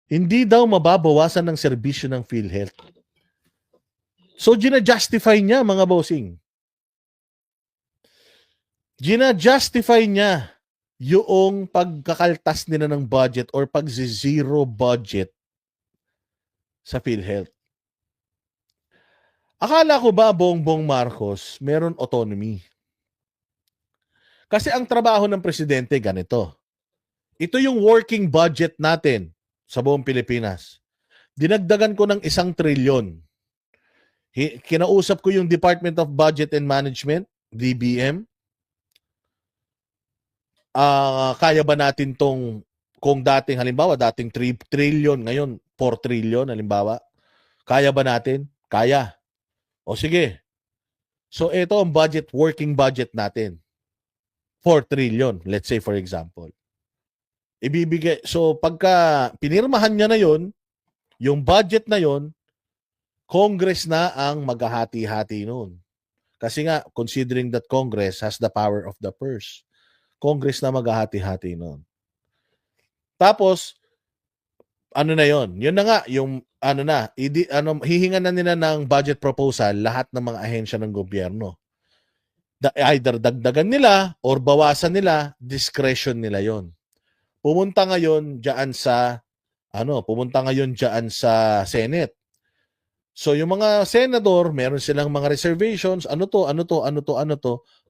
Hindi daw mababawasan ng serbisyo ng PhilHealth. So, gina-justify niya, mga bossing. Gina-justify niya yung pagkakaltas nila ng budget or pag-zero budget sa PhilHealth. Akala ko ba Bongbong Marcos meron autonomy? Kasi ang trabaho ng presidente ganito. Ito yung working budget natin sa buong Pilipinas. Dinagdagan ko ng 1 trilyon. Kinausap ko yung Department of Budget and Management, DBM. Kaya ba natin tong, kung dating halimbawa, dating 3 trillion, ngayon 4 trillion halimbawa, kaya ba natin? Kaya. O sige. So ito ang budget, working budget natin. 4 trillion, let's say for example. Ibibigay, so pagka pinirmahan niya na yon, yung budget na yon, Congress na ang maghahati-hati noon. Kasi nga, considering that Congress has the power of the purse, Congress na maghahati-hati noon. Tapos, ano na yon? Yun na nga, yung hihingan na nila ng budget proposal lahat ng mga ahensya ng gobyerno. Either dagdagan nila or bawasan nila, discretion nila yon. Pumunta ngayon diyan sa Senate. So yung mga senador, meron silang mga reservations, ano to,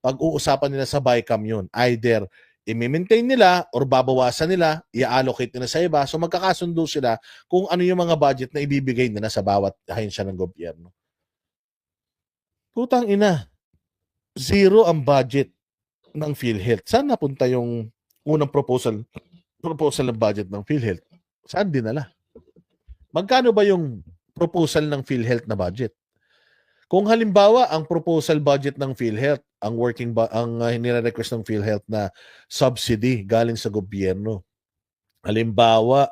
pag-uusapan nila sa BICAM yun. Either i-maintain nila or babawasan nila, i-allocate nila sa iba. So magkakasundo sila kung ano yung mga budget na ibibigay nila sa bawat ahensya ng gobyerno. Putang ina, zero ang budget ng PhilHealth. Saan napunta yung unang proposal ng budget ng PhilHealth? Saan dinala? Magkano ba yung proposal ng PhilHealth na budget? Kung halimbawa ang proposal budget ng PhilHealth, ang nire-request ng PhilHealth na subsidy galing sa gobyerno, halimbawa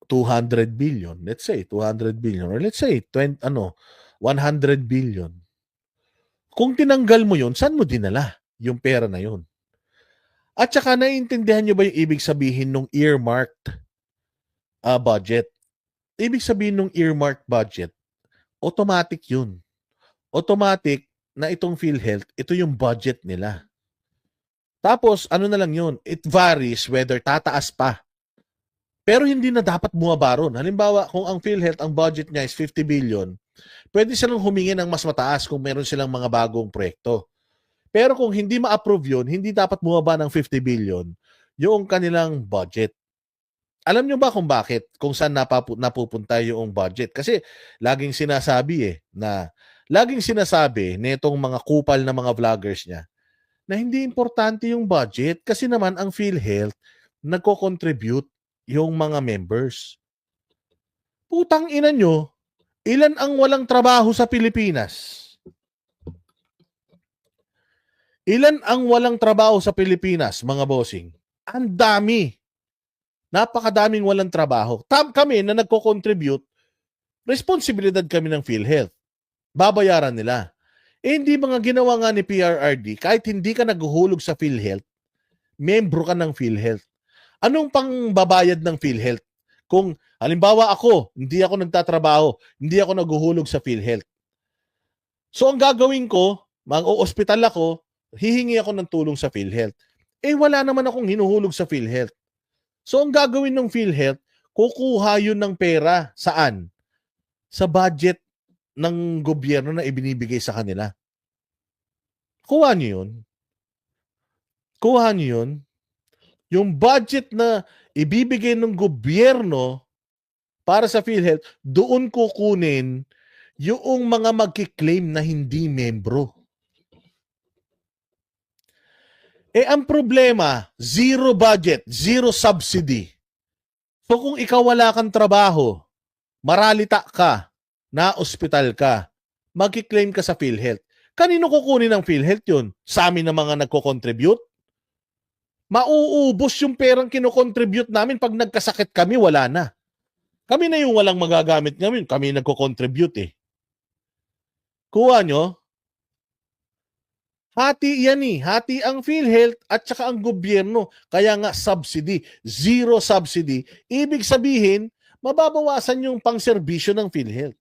200 billion, let's say 200 billion, or let's say 100 billion. Kung tinanggal mo yun, saan mo dinala yung pera na yun? At saka naiintindihan nyo ba yung ibig sabihin ng earmarked budget? Ibig sabihin ng earmarked budget, automatic yun. Automatic na itong PhilHealth, ito yung budget nila. Tapos, ano na lang yun, it varies whether tataas pa. Pero hindi na dapat bumaba ron. Halimbawa, kung ang PhilHealth, ang budget niya is 50 billion, pwede silang humingi ng mas mataas kung meron silang mga bagong proyekto. Pero kung hindi ma-approve yun, hindi dapat bumaba ng 50 billion yung kanilang budget. Alam nyo ba kung bakit? Kung saan napupunta yung budget? Kasi laging sinasabi nitong mga kupal na mga vloggers niya na hindi importante yung budget kasi naman ang PhilHealth nagko-contribute yung mga members. Putang ina nyo, ilan ang walang trabaho sa Pilipinas? Ilan ang walang trabaho sa Pilipinas, mga bossing? Ang dami. Napakadaming walang trabaho. Kami na nagko-contribute, responsibilidad kami ng PhilHealth. Babayaran nila. Hindi mga ginawa nga ni PRRD, kahit hindi ka naghuhulog sa PhilHealth, membro ka ng PhilHealth. Anong pang babayad ng PhilHealth? Kung halimbawa ako, hindi ako nagtatrabaho, hindi ako naghuhulog sa PhilHealth. So ang gagawin ko, mag-o-hospital ako, hihingi ako ng tulong sa PhilHealth. Wala naman akong hinuhulog sa PhilHealth. So ang gagawin ng PhilHealth, kukuha yun ng pera. Saan? Sa budget ng gobyerno na ibinibigay sa kanila. Kuha niyo yun. Kuha niyo yun. Yung budget na ibibigay ng gobyerno para sa PhilHealth, doon kukunin yung mga magkiklaim na hindi membro. Ang problema, zero budget, zero subsidy. So kung ikaw wala kang trabaho, maralita ka, na ospital ka, magkiklaim ka sa PhilHealth. Kanino kukunin ng PhilHealth yun? Sa amin na mga nagko-contribute? Mauubos yung perang kino-contribute namin pag nagkasakit kami, wala na. Kami na yung walang magagamit namin. Kami nagko-contribute eh. Kuha nyo? Hati yan eh. Hati ang PhilHealth at saka ang gobyerno. Kaya nga subsidy. Zero subsidy. Ibig sabihin, mababawasan yung pang-serbisyo ng PhilHealth.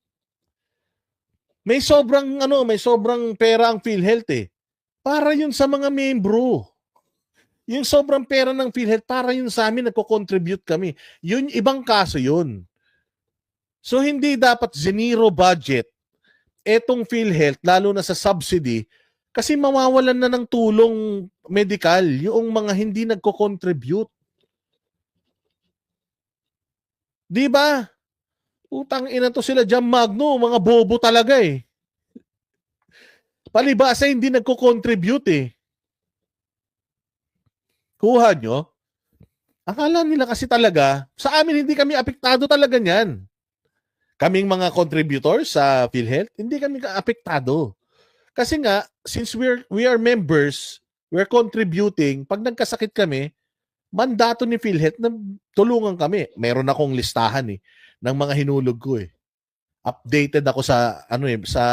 May sobrang pera ang PhilHealth eh. Para yun sa mga membro. Yung sobrang pera ng PhilHealth, para yun sa amin, nagko-contribute kami. Yun, ibang kaso yun. So, hindi dapat zero budget etong PhilHealth, lalo na sa subsidy, kasi mawawalan na ng tulong medical yung mga hindi nagko-contribute. Di ba? Utang ina to sila Jam Magno, mga bobo talaga eh. Palibasa hindi nagko-contribute eh. Kuha nyo? Akala nila kasi talaga, sa amin hindi kami apektado talaga niyan. Kaming mga contributors sa PhilHealth, hindi kami apektado. Kasi nga, since we are members, we're contributing, pag nagkasakit kami, mandato ni PhilHealth na tulungan kami. Meron akong listahan eh, ng mga hinulog ko eh. Updated ako sa sa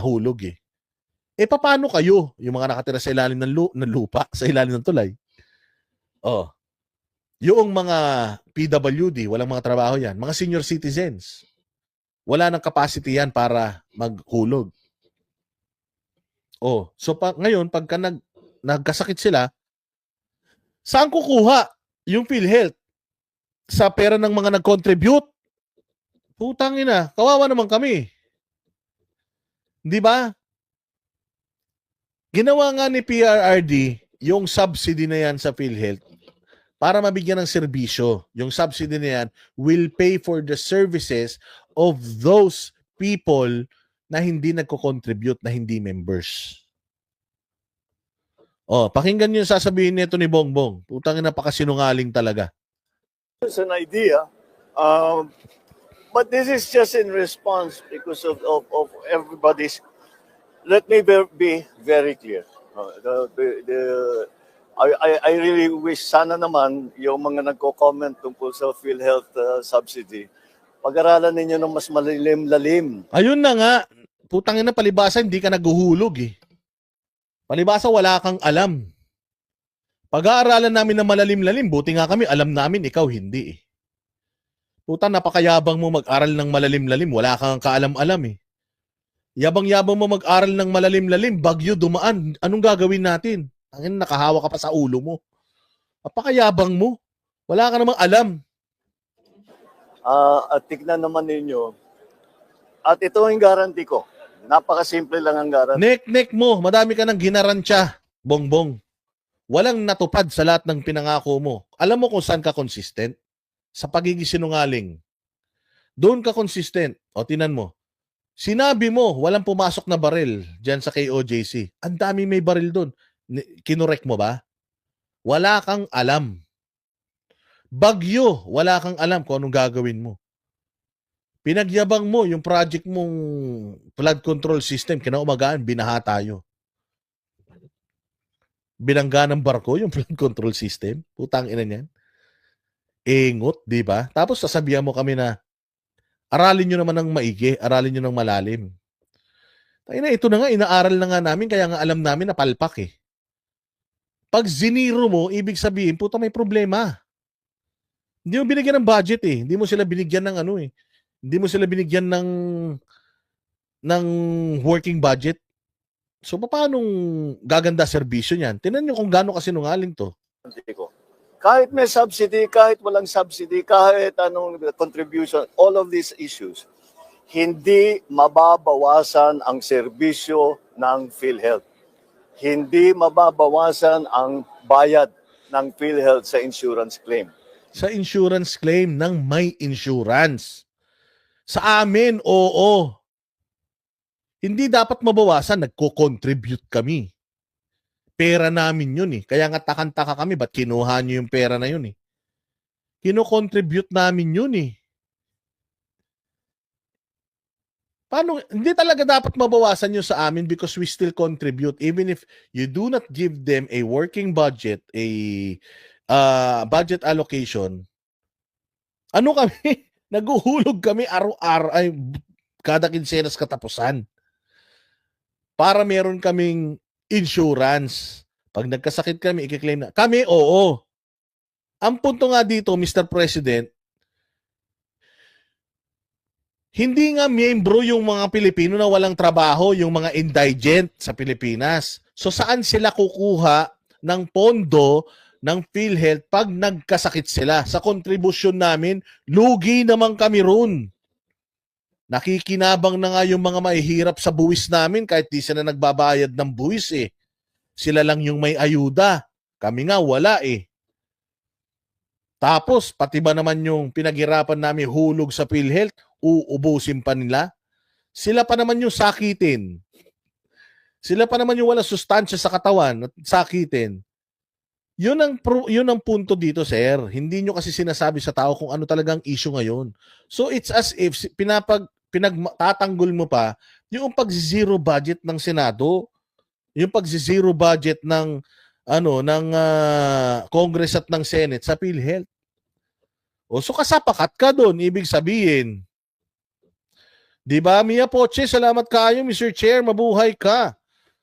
hulog eh. Paano kayo, yung mga nakatira sa ilalim ng lupa, sa ilalim ng tulay? Oh. Yung mga PWD, walang mga trabaho yan. Mga senior citizens, wala nang capacity yan para maghulog. Oh, so ngayon, pagka nagkasakit sila, saan kukuha yung PhilHealth? Sa pera ng mga nag-contribute? Putang ina, kawawa naman kami. Di ba? Ginawa nga ni PRRD yung subsidy na yan sa PhilHealth para mabigyan ng serbisyo. Yung subsidy na yan will pay for the services of those people na hindi nagko-contribute, na hindi members. Oh, pakinggan niyo yung sasabihin nito ni Bongbong. Putang ina, napakasinungaling talaga. It's an idea, but this is just in response because of everybody's. Let me be very clear. I really wish sana naman yung mga nagko-comment tungkol sa PhilHealth subsidy, pag-aralan ninyo ng mas malalim-lalim. Ayun na nga, putang ina, palibasa hindi ka naghuhulog eh. Palibasa wala kang alam. Pag-aaralan namin na malalim-lalim, buti nga kami, alam namin, ikaw hindi eh. Putang, napakayabang mo mag-aral ng malalim-lalim, wala kang kaalam-alam eh. Yabang-yabang mo mag-aral ng malalim-lalim, bagyo dumaan, anong gagawin natin? Ang nakahawa ka pa sa ulo mo. Napakayabang mo. Wala ka namang alam. At tignan naman ninyo, at ito ang guarantee ko. Napakasimple lang ang guarantee. Nek-nek mo, madami ka nang ginarantya, Bongbong. Walang natupad sa lahat ng pinangako mo. Alam mo kung saan ka consistent? Sa pagiging sinungaling. Doon ka consistent. O, tinan mo. Sinabi mo, walang pumasok na baril dyan sa KOJC. Ang dami may baril doon. Kinorek mo ba? Wala kang alam. Bagyo, wala kang alam kung anong gagawin mo. Pinagyabang mo yung project mong flood control system, kinaumagaan, binaha tayo. Binangga ng barko yung flood control system. Putang ina niyan. Ingot, di ba? Tapos sasabihan mo kami na aralin nyo naman ng maigi, aralin nyo ng malalim. Ito na nga, inaaral na nga namin, kaya nga alam namin na palpak eh. Pag ziniro mo, ibig sabihin, puta may problema. Hindi mo binigyan ng budget eh. Hindi mo sila binigyan ng ano eh. Hindi mo sila binigyan ng working budget. So, paano gaganda serbisyo niyan? Tingnan nyo kung gaano kasinungaling to. Kahit may subsidy, kahit walang subsidy, kahit anong contribution, all of these issues, hindi mababawasan ang serbisyo ng PhilHealth. Hindi mababawasan ang bayad ng PhilHealth sa insurance claim. Sa insurance claim ng may insurance. Sa amin, oo. Hindi dapat mabawasan, nagko-contribute kami. Pera namin yun eh. Kaya nga takang-taka kami, ba't kinuha nyo yung pera na yun eh? Kino-contribute namin yun eh. Paano? Hindi talaga dapat mabawasan yun sa amin because we still contribute. Even if you do not give them a working budget, a budget allocation, ano kami? Naguhulog kami araw-araw, ay kada kinsenas katapusan. Para meron kaming insurance. Pag nagkasakit kami, i-claim na. Kami, oo. Ang punto nga dito, Mr. President, Hindi nga miyembro yung mga Pilipino na walang trabaho, yung mga indigent sa Pilipinas. So saan sila kukuha ng pondo ng PhilHealth pag nagkasakit sila? Sa kontribusyon namin, lugi naman kami ron. Nakikinabang na nga yung mga mahihirap sa buwis namin kahit di sila nagbabayad ng buwis eh. Sila lang yung may ayuda. Kami nga wala eh. Tapos, pati ba naman yung pinaghirapan namin hulog sa PhilHealth, uubusin pa nila? Sila pa naman yung sakitin. Sila pa naman yung walang sustansya sa katawan at sakitin. Yun ang punto dito, sir. Hindi nyo kasi sinasabi sa tao kung ano talagang issue ngayon. So, it's as if pinagtatanggol mo pa yung pag-zero budget ng Senado, yung pag-zero budget ng Congress at ng Senate sa PhilHealth. O so kasapakat ka doon, ibig sabihin. 'Di ba? Mia Poche, salamat kayo, Mr. Chair, mabuhay ka.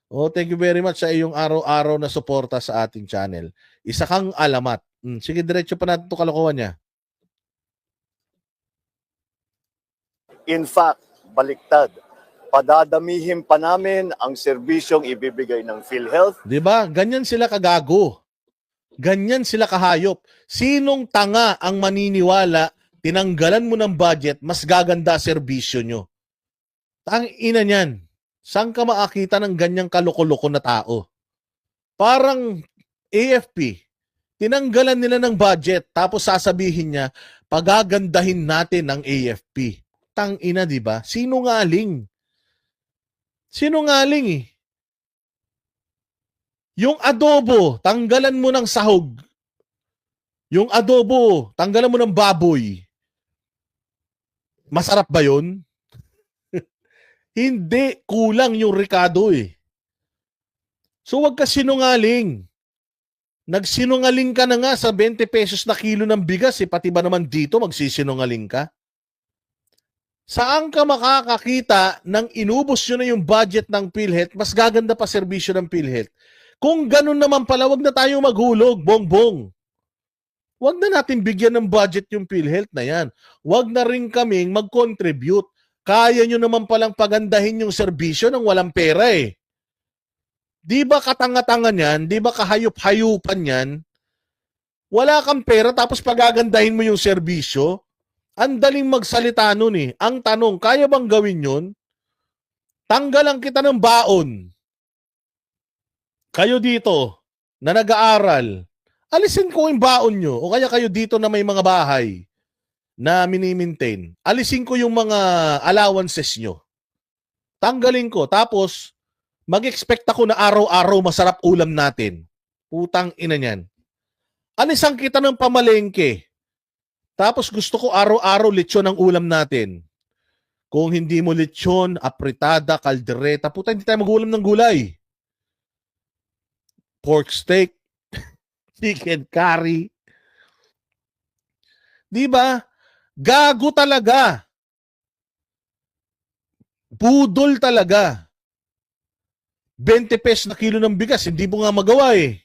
Oh, thank you very much sa iyong araw-araw na suporta sa ating channel. Isa kang alamat. Sige, diretso pa natin 'to kalokohan niya. In fact, baliktad. Padadamihin pa namin ang serbisyong ibibigay ng PhilHealth. 'Di ba? Ganyan sila kagago. Ganyan sila kahayop. Sinong tanga ang maniniwala tinanggalan mo ng budget, mas gaganda serbisyo nyo? Tang ina niyan. Saan ka makakita ng ganyang kaloko-loko na tao? Parang AFP. Tinanggalan nila ng budget tapos sasabihin niya, pagagandahin natin ang AFP. Tang ina, 'di ba? Sinungaling. Sinungaling eh. Yung adobo, tanggalan mo ng sahog. Yung adobo, tanggalan mo ng baboy. Masarap ba yun? Hindi, kulang yung Ricardo eh. So wag ka sinungaling. Nagsinungaling ka na nga sa 20 pesos na kilo ng bigas eh, pati ba naman dito magsisinungaling ka? Saan ka makakakita ng inubos nyo na yung budget ng PhilHealth, mas gaganda pa serbisyo ng PhilHealth? Kung ganun naman pala, wag na tayong maghulog, bongbong. Wag na natin bigyan ng budget yung PhilHealth na yan. Wag na rin kaming mag-contribute. Kaya nyo naman palang pagandahin yung serbisyo ng walang pera eh. Di ba katanga-tanga yan? Di ba kahayop-hayupan yan? Wala kang pera tapos pagagandahin mo yung serbisyo? Ang daling magsalita nun eh. Ang tanong, kaya bang gawin yun? Tanggalan kita ng baon. Kayo dito na nag-aaral, alisin ko yung baon nyo. O kaya kayo dito na may mga bahay na mini-maintain, alisin ko yung mga allowances nyo. Tanggalin ko. Tapos, mag-expect ako na araw-araw masarap ulam natin. Putang ina niyan. Alisan kita ng pamalengke. Tapos gusto ko araw-araw lechon ang ulam natin. Kung hindi mo lechon, apritada, kaldereta, puta, hindi tayo mag-ulam ng gulay. Pork steak, chicken curry. Di ba? Gago talaga. Budol talaga. 20 pesos na kilo ng bigas, hindi mo nga magawa eh.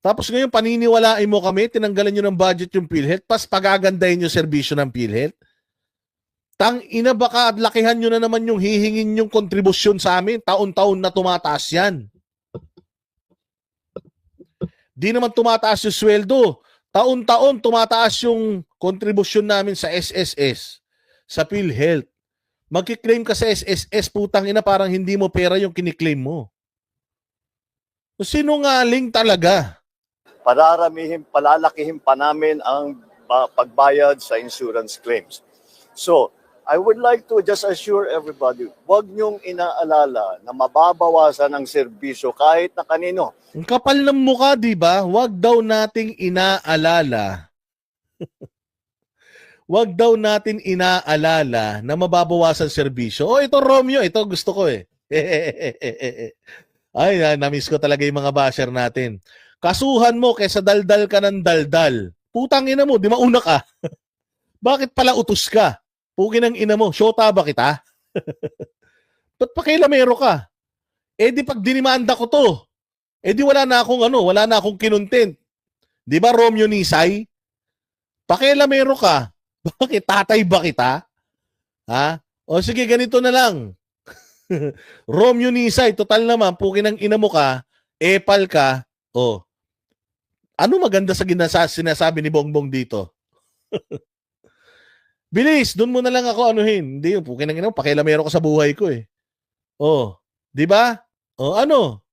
Tapos ngayon, paniniwalain mo kami, tinanggalan nyo ng budget yung PhilHealth, pas pagagandahin yung serbisyo ng PhilHealth. Tang ina, baka at lakihan nyo na naman yung hihingin yung kontribusyon sa amin. Taon-taon na tumataas yan. Di naman tumataas yung sweldo. Taon-taon tumataas yung kontribusyon namin sa SSS, sa PhilHealth. Magkiklaim ka sa SSS, putang ina, parang hindi mo pera yung kiniklaim mo. Sinungaling talaga. Palalakihin pa namin ang pagbayad sa insurance claims. So, I would like to just assure everybody, huwag niyong inaalala na mababawasan ang serbisyo kahit na kanino. Ang kapal ng mukha, di ba? Huwag daw nating inaalala. Huwag daw natin inaalala na mababawasan serbisyo. Oh, ito Romeo, ito gusto ko eh. Ay, na-miss ko talaga yung mga basher natin. Kasuhan mo kaysa daldal ka ng daldal. Putang ina mo, di mauna ka. Bakit pala utos ka? Pukin ng ina mo, syota ba kita? Ba't pakilamero ka? Eh di pag dinimanda ko to, eh di wala na akong kinontent. Di ba Romeo Nisay? Pakilamero ka. Bakit tatay ba kita? Ha? O sige, ganito na lang. Romeo Nisay, total naman, pukin ng ina mo ka, epal ka, o, ano maganda sa sinasabi ni Bongbong dito? Bilis, doon mo na lang ako anuhin. Hindi, pukin ng ina mo, pakialamero ka sa buhay ko eh. O, di ba? O, ano?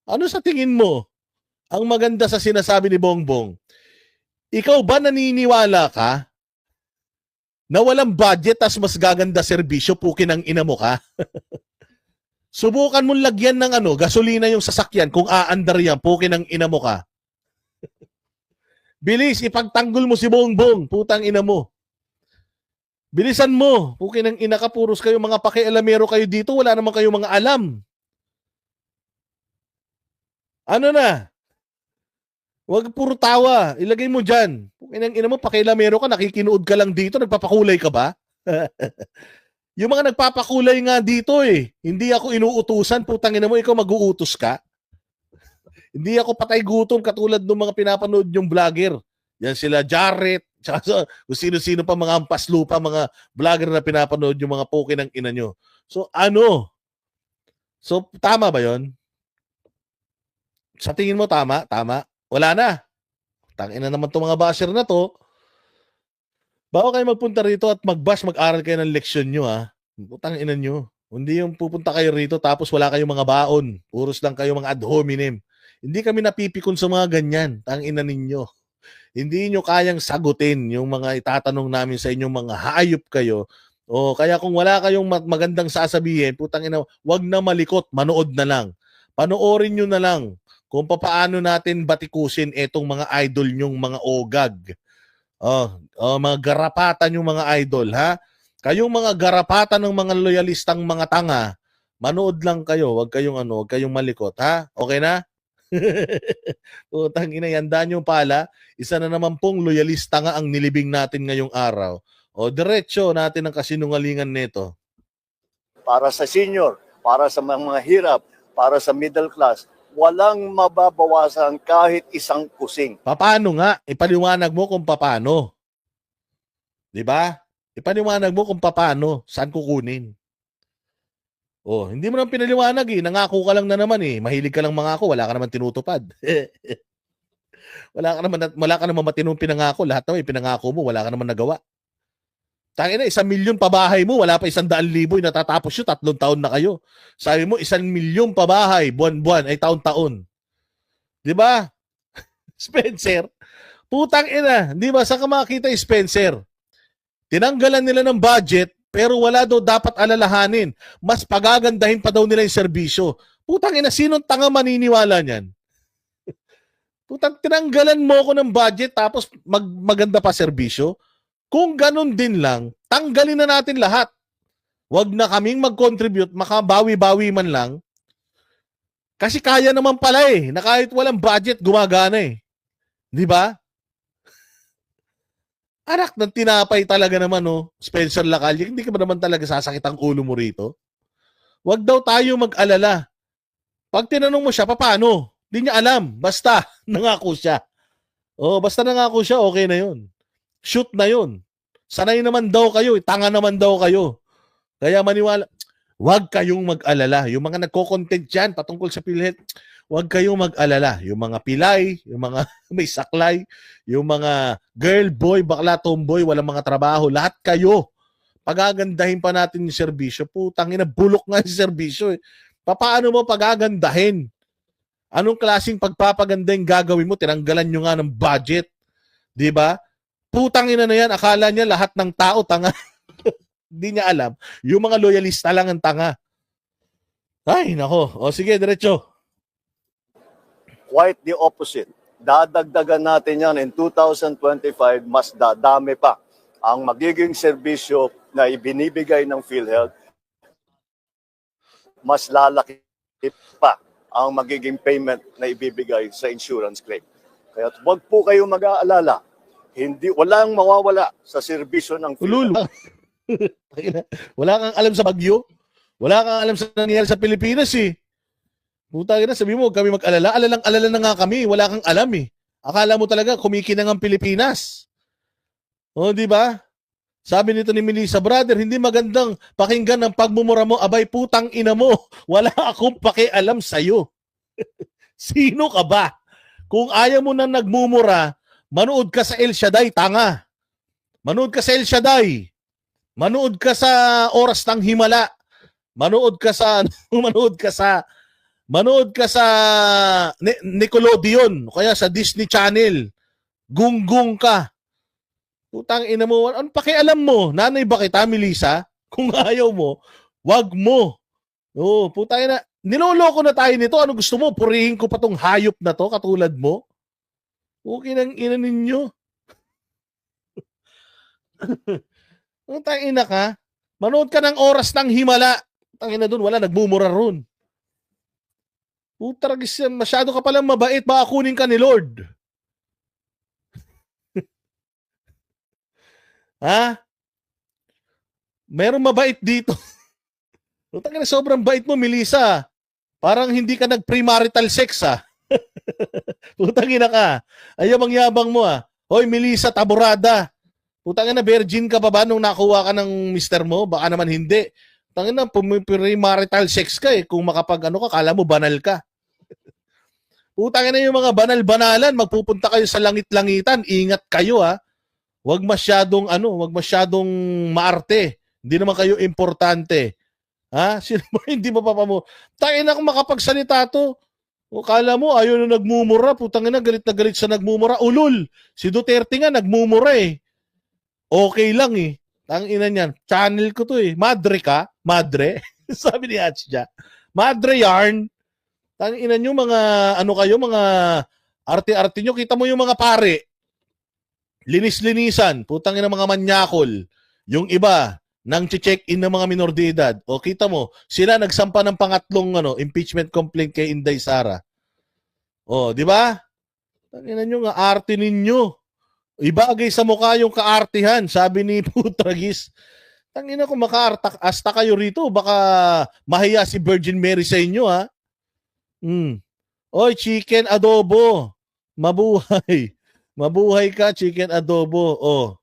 Ano sa tingin mo ang maganda sa sinasabi ni Bongbong? Ikaw ba naniniwala ka na walang budget tas mas gaganda serbisyo, pukin ng ina mo ka? Subukan mong lagyan ng gasolina yung sasakyan kung aandar yan, pukin ng ina mo ka. Bilis, ipagtanggol mo si Bongbong, putang ina mo. Bilisan mo, pukin ng ina ka, puros kayo mga pakialamero kayo dito, wala naman kayo mga alam. Ano na? Huwag puro tawa, ilagay mo dyan. Pukin ng ina mo, pakialamero ka, nakikinood ka lang dito, nagpapakulay ka ba? Yung mga nagpapakulay nga dito eh. Hindi ako inuutusan, putang ina mo, ikaw mag-uutos ka. Hindi ako patay gutom katulad ng mga pinapanood yung vlogger. Yan sila Jarrett, tsaka kung sino-sino pa mga ampas lupa, mga vlogger na pinapanood yung mga poke ng ina nyo. So ano? So tama ba yon? Sa tingin mo tama? Tama? Wala na. Tangina naman itong mga basher na to. Bago kayo magpunta rito at mag-bash, mag-aral kayo ng leksyon nyo ha. Putang ina nyo. Hindi yung pupunta kayo rito tapos wala kayong mga baon. Puros lang kayo mga ad hominem. Hindi kami napipikon sa mga ganyan. Tang ina ninyo. Hindi nyo kayang sagutin yung mga itatanong namin sa inyong mga hayop kayo. O kaya kung wala kayong magandang sasabihin, putang ina, wag na malikot, manood na lang. Panoorin nyo na lang kung paano natin batikusin etong mga idol nyong mga ogag. Mga garapatan yung mga idol, ha? Kayong mga garapatan ng mga loyalistang mga tanga, manood lang kayo, wag kayong malikot, ha? Okay na? Utang ina, yandaan nyo pala, isa na naman pong loyalista nga ang nilibing natin ngayong araw. O, diretso natin ang kasinungalingan nito. Para sa senior, para sa mga hirap, para sa middle class, walang mababawasan kahit isang kusing. Paano nga? Ipaliwanag mo kung paano. 'Di ba? Ipaliwanag mo kung paano, saan kukunin. Oh, hindi mo nang pinaliwanag eh. Nangako ka lang na naman eh. Mahilig ka lang mangako, wala ka naman tinutupad. wala ka naman matinong pinangako. Lahat naman pinangako mo, wala ka naman nagawa. Tangina, 1,000,000 pa bahay mo, wala pa 100,000, natatapos yun, 3 taon na kayo. Sabi mo, 1,000,000 pa bahay, buwan-buwan, ay taon-taon. Di ba? Spencer, putang ina, di ba? Saan ka makakita yung Spencer? Tinanggalan nila ng budget, pero wala daw dapat alalahanin. Mas pagagandahin pa daw nila yung serbisyo. Putang ina, sinong tanga maniniwala niyan? Putang, tinanggalan mo ako ng budget, tapos maganda pa serbisyo? Kung ganun din lang, tanggalin na natin lahat. Huwag na kaming mag-contribute, makabawi-bawi man lang. Kasi kaya naman pala eh, na kahit walang budget, gumagana eh. Di ba? Anak ng tinapay talaga naman, oh. Spencer Lacalle, hindi ka ba naman talaga sasakit ang ulo mo rito? Huwag daw tayo mag-alala. Pag tinanong mo siya, paano? Hindi niya alam. Basta, nangako siya. Basta nangako siya, okay na yun. Shoot na yun. Sanay naman daw kayo, tanga naman daw kayo. Kaya maniwala, huwag kayong mag-alala. Yung mga nagko-content dyan patungkol sa PhilHealth, huwag kayong mag-alala. Yung mga pilay, yung mga may saklay, yung mga girl, boy, bakla, tomboy, walang mga trabaho, lahat kayo. Pagagandahin pa natin yung serbisyo. Putang ina, bulok nga yung serbisyo. Paano mo pagagandahin? Anong klaseng pagpapaganda yung gagawin mo? Tinanggalan nyo nga ng budget. Di ba? Putang ina na yan, akala niya lahat ng tao tanga. Hindi niya alam. Yung mga loyalista lang ang tanga. Ay, nako. O sige, diretso. Quite the opposite. Dadagdagan natin yan in 2025, mas dadami pa ang magiging serbisyo na ibinibigay ng PhilHealth. Mas lalaki pa ang magiging payment na ibibigay sa insurance claim. Kaya huwag po kayong mag-aalala. Walang mawawala sa serbisyo ng PhilHealth. Wala kang alam sa bagyo. Wala kang alam sa nangyayari sa Pilipinas eh. Puta na, sabi mo, kami mag-alala. Alala na nga kami. Wala kang alam eh. Akala mo talaga kumikinang ang Pilipinas. Di ba? Sabi nito ni Melissa, brother, hindi magandang pakinggan ng pagmumura mo. Abay, putang ina mo. Wala akong pakialam sa'yo. Sino ka ba? Kung ayaw mo na nagmumura, manood ka sa El Shaddai, tanga. Manood ka sa El Shaddai. Manood ka sa Oras ng Himala. Manood ka sa Nickelodeon, kaya sa Disney Channel. Gunggong ka. Putang ina mo, ano pakialam mo? Nanay ba kita, Melissa? Kung ayaw mo, wag mo. Oo, putang ina. Niloloko na tayo nito. Ano gusto mo? Purihin ko pa tong hayop na to, katulad mo? Okay nang ina ninyo. Putang ina ka. Manood ka ng Oras ng Himala. Putang ina dun, wala, nagmumura ron. Putaragis yan, masyado ka palang mabait, baka kunin ka ni Lord. Ha? Merong mabait dito. Putang ina, sobrang bait mo, Melissa. Parang hindi ka nag-premarital sex, ha? Putang ina ka. Ayabang-yabang mo, ha? Hoy, Melissa Taborada. Putang ina, virgin ka pa ba nung nakuha ka ng mister mo? Baka naman hindi. Putang ina, premarital sex ka eh. Kung makapag ano ka, kala mo banal ka. Putang ina yung mga banal-banalan, magpupunta kayo sa langit-langitan. Ingat kayo, ha? Wag masyadong maarte. Hindi naman kayo importante. Ha? Sino mo hindi mo papamo? Tangin na kung makapagsalita to. O kala mo ayaw na nagmumura, putang ina galit na galit sa nagmumura. Ulol. Si Duterte nga nagmumura eh. Okay lang eh. Tangina niyan. Channel ko to eh. Madre ka? Madre? Sabi ni Atsia. Madre yarn. Tangina niyo mga mga arte-arte niyo. Kita mo yung mga pare. Linis-linisan, putang ina mga manyakol. Yung iba, nang check-in ng mga minor de edad. O kita mo, sila nagsampa ng pangatlong impeachment complaint kay Inday Sara. O, di ba? Tangina nyo nga, arte ninyo. Ibagay sa mukha yung kaartihan, sabi ni Putragis. Tangina ko makaartak, asta kayo rito, baka mahiya si Virgin Mary sa inyo, ha? Oy, chicken adobo. Mabuhay. Mabuhay ka, chicken adobo. Oh.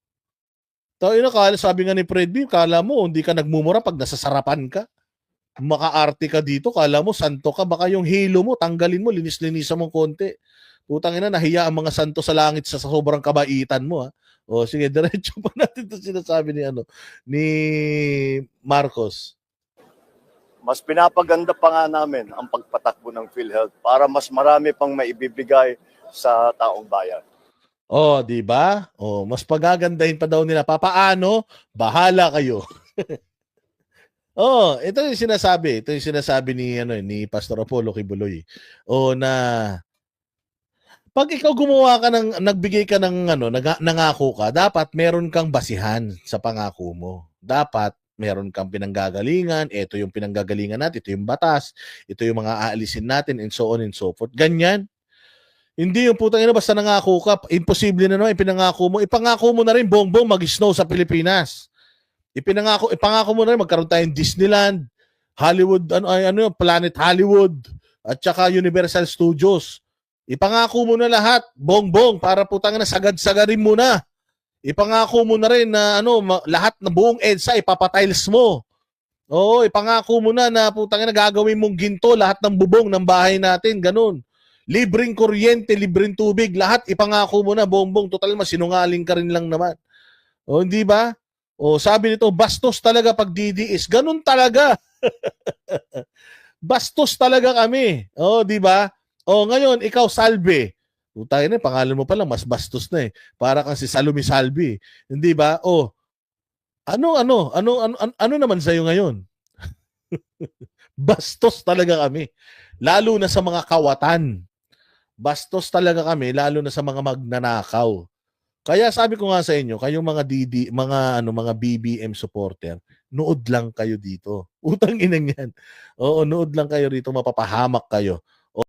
Tayo na, sabi nga ni Fredby, kala mo, hindi ka nagmumura pag nasasarapan ka. Makaarte ka dito, kala mo, santo ka. Baka yung halo mo, tanggalin mo, linis-linisan mo konti. Putang ina, nahiya ang mga santo sa langit sa sobrang kabaitan mo. Ha? O, sige, diretso pa natin ito sinasabi ni Marcos. Mas pinapaganda pa nga namin ang pagpatakbo ng PhilHealth para mas marami pang maibibigay sa taong bayan. Oh, di ba? Oh, mas pagagandahin pa daw nila. Papaano? Bahala kayo. Oh, ito yung sinasabi. Ito yung sinasabi ni Pastor Apollo Kibuloy. Oh, na pag ikaw gumawa ka ng nagbigay ka ng nangako ka, dapat meron kang basihan sa pangako mo. Dapat meron kang pinanggagalingan, ito yung pinanggagalingan natin, ito yung batas, ito yung mga aalisin natin and so on and so forth. Ganyan. Hindi yung putang ina basta nangako ka, imposible na naman ipinangako mo. Ipangako mo na rin bongbong mag-snow sa Pilipinas. Ipangako mo na rin magkaroon tayong Disneyland, Hollywood, Planet Hollywood, at saka Universal Studios. Ipangako mo na lahat, bongbong, para putang ina sagad-sagarin mo na. Ipangako mo na rin na lahat ng buong EDSA ipapatiles mo. Oo, ipangako mo na putang ina gagawin mong ginto lahat ng bubong ng bahay natin, ganun. Libreng kuryente, libreng tubig, lahat ipangako mo na, bongbong. Total, masinungaling ka rin lang naman. O, hindi ba? O, sabi nito, bastos talaga pag DDS. Ganun talaga. Bastos talaga kami. O, di ba? O, ngayon, ikaw, Salve. Tayo na, pangalan mo pa lang, mas bastos na eh. Para kang si Salome Salve. Hindi ba? O, ano naman sa'yo ngayon? Bastos talaga kami. Lalo na sa mga kawatan. Bastos talaga kami, lalo na sa mga magnanakaw. Kaya sabi ko nga sa inyo, kayong mga BBM supporter, nood lang kayo dito. Utang inang yan. Oo, nood lang kayo rito, mapapahamak kayo.